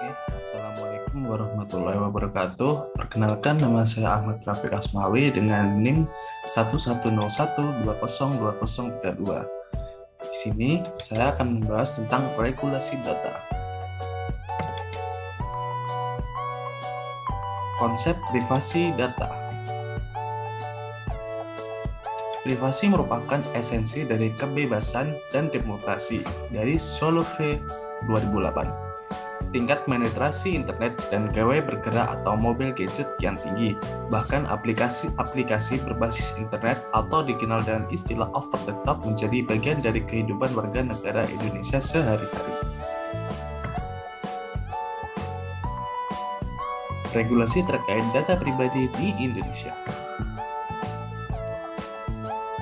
Oke, Assalamualaikum warahmatullahi wabarakatuh. Perkenalkan, nama saya Ahmad Rafiq Asmawi dengan NIM 1101202032. Di sini saya akan membahas tentang regulasi data. Konsep privasi data. Privasi merupakan esensi dari kebebasan dan demokrasi dari Solove 2008. Tingkat penetrasi internet dan gawai bergerak atau mobile gadget yang tinggi, bahkan aplikasi-aplikasi berbasis internet atau dikenal dengan istilah over the top menjadi bagian dari kehidupan warga negara Indonesia sehari-hari. Regulasi terkait data pribadi di Indonesia.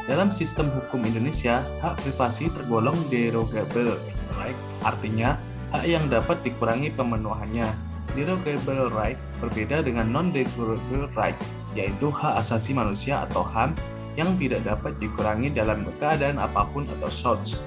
Dalam sistem hukum Indonesia, hak privasi tergolong derogable right, artinya hak yang dapat dikurangi pemenuhannya. Derogable right berbeda dengan non-derogable rights, yaitu hak asasi manusia atau HAM yang tidak dapat dikurangi dalam keadaan apapun atau SOTS.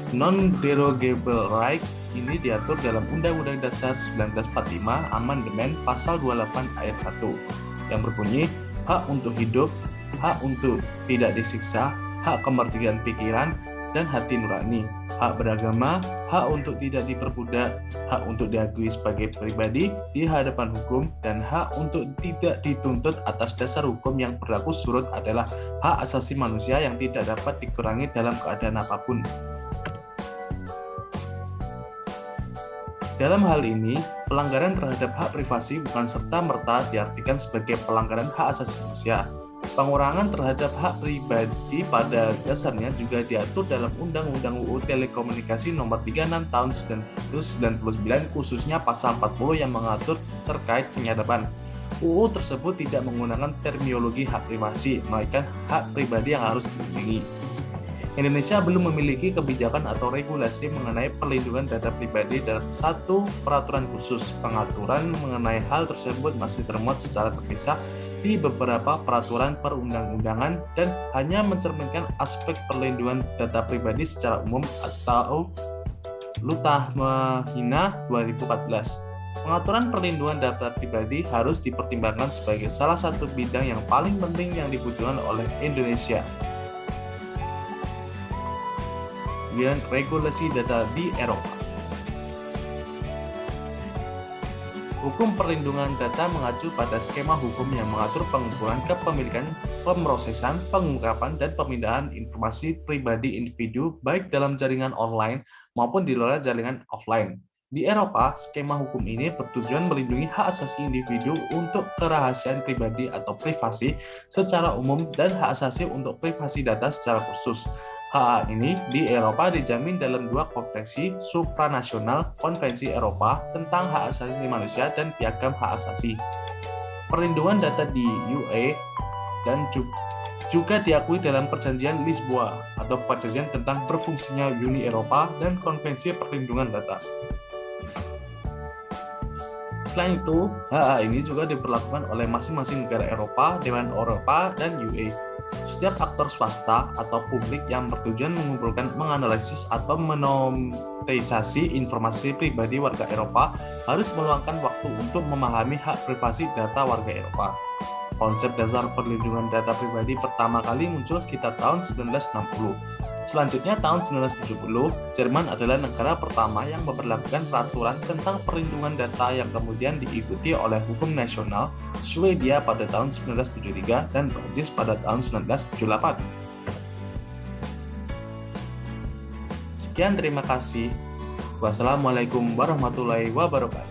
Non-derogable right ini diatur dalam Undang-Undang Dasar 1945 Amandemen Pasal 28 Ayat 1 yang berbunyi hak untuk hidup, hak untuk tidak disiksa, hak kemerdekaan pikiran dan hati nurani, hak beragama, hak untuk tidak diperbudak, hak untuk diakui sebagai pribadi di hadapan hukum, dan hak untuk tidak dituntut atas dasar hukum yang berlaku surut adalah hak asasi manusia yang tidak dapat dikurangi dalam keadaan apapun. Dalam hal ini, pelanggaran terhadap hak privasi bukan serta-merta diartikan sebagai pelanggaran hak asasi manusia. Pengurangan terhadap hak pribadi pada dasarnya juga diatur dalam Undang-Undang UU Telekomunikasi Nomor 36 Tahun 1999, khususnya Pasal 40 yang mengatur terkait penyadapan. UU tersebut tidak menggunakan terminologi hak privasi, melainkan hak pribadi yang harus dilindungi. Indonesia belum memiliki kebijakan atau regulasi mengenai perlindungan data pribadi dalam satu peraturan khusus. Pengaturan mengenai hal tersebut masih termuat secara terpisah di beberapa peraturan perundang-undangan dan hanya mencerminkan aspek perlindungan data pribadi secara umum atau Lutah Mahina 2014. Pengaturan perlindungan data pribadi harus dipertimbangkan sebagai salah satu bidang yang paling penting yang dibutuhkan oleh Indonesia. Dan regulasi data di Eropa. Hukum perlindungan data mengacu pada skema hukum yang mengatur pengumpulan, kepemilikan, pemrosesan, pengungkapan, dan pemindahan informasi pribadi individu baik dalam jaringan online maupun di luar jaringan offline. Di Eropa, skema hukum ini bertujuan melindungi hak asasi individu untuk kerahasiaan pribadi atau privasi secara umum dan hak asasi untuk privasi data secara khusus. Hak ini di Eropa dijamin dalam dua konvensi supranasional, Konvensi Eropa tentang Hak Asasi Manusia dan Piagam Hak Asasi. Perlindungan data di UE dan juga diakui dalam Perjanjian Lisboa atau perjanjian tentang berfungsinya Uni Eropa dan Konvensi Perlindungan Data. Selain itu, hak ini juga diberlakukan oleh masing-masing negara Eropa, Dewan Eropa, dan UE. Setiap aktor swasta atau publik yang bertujuan mengumpulkan, menganalisis, atau menomorisasi informasi pribadi warga Eropa harus meluangkan waktu untuk memahami hak privasi data warga Eropa. Konsep dasar perlindungan data pribadi pertama kali muncul sekitar tahun 1960. Selanjutnya, tahun 1970, Jerman adalah negara pertama yang memperlakukan peraturan tentang perlindungan data yang kemudian diikuti oleh hukum nasional Swedia pada tahun 1973 dan Prancis pada tahun 1978. Sekian, terima kasih. Wassalamualaikum warahmatullahi wabarakatuh.